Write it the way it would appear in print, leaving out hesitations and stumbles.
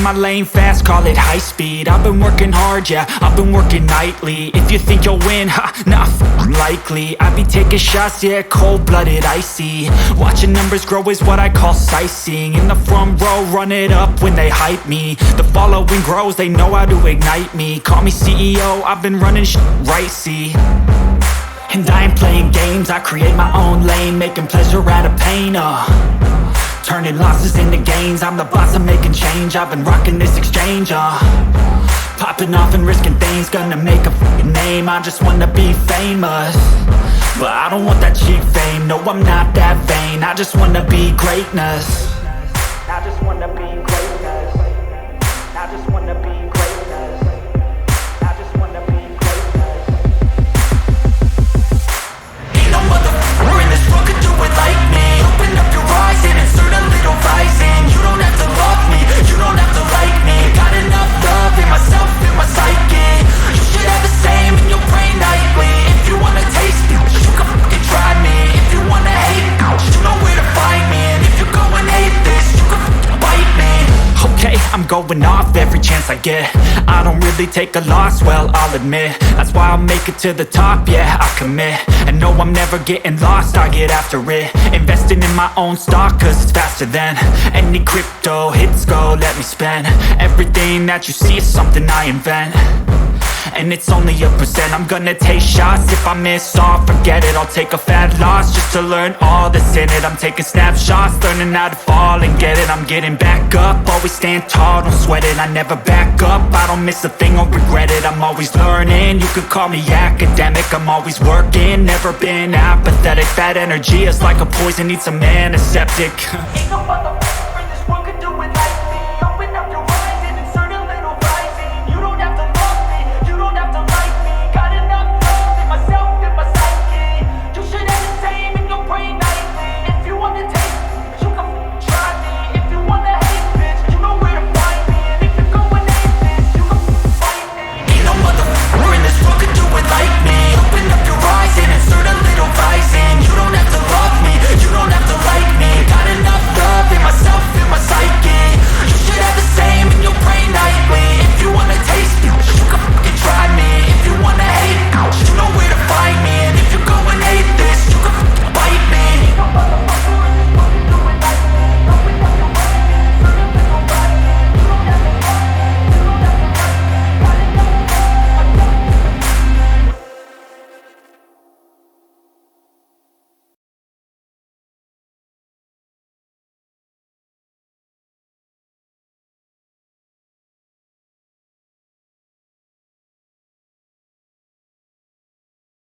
in my lane fast, call it high speed. I've been working hard, yeah, I've been working nightly. If you think you'll win, ha, not likely. I be taking shots, yeah, cold-blooded, icy. Watching numbers grow is what I call sightseeing. In the front row, run it up when they hype me. The following grows, they know how to ignite me. Call me CEO, I've been running right, see. And I ain't playing games, I create my own lane, making pleasure out of pain, turning losses into gains, I'm the boss, I'm making change. I've been rocking this exchange, popping off and risking things, gonna make a fucking name. I just wanna be famous, but I don't want that cheap fame. No, I'm not that vain, I just wanna be greatness. I just wanna be greatness. I just wanna be greatness. I just wanna be greatness. Ain't no motherfucker in this world could do it like me. Open up your eyes and insert a little vice in. You don't have to love me, you don't have to like me. Got enough love in myself, in my psyche. You should have the same in your brain nightly. If you wanna taste it, you can fucking try me. If you wanna hate it, you know where to find me. And if you go and hate this, you can fucking bite me. Okay, I'm going off every chance I get. I don't really take a loss, well, I'll admit. That's why I'll make it to the top, yeah, I commit. And no, I'm never getting lost, I get after it. Investing in my own stock, cause it's faster than any crypto hits go, let me spend. Everything that you see is something I invent, and it's only a percent. I'm gonna take shots, if I miss all, forget it. I'll take a fat loss just to learn all that's in it. I'm taking snapshots, learning how to fall and get it. I'm getting back up, always stand tall, don't sweat it. I never back up, I don't miss a thing or regret it. I'm always learning, you could call me academic. I'm always working, never been apathetic. That energy is like a poison, needs some antiseptic.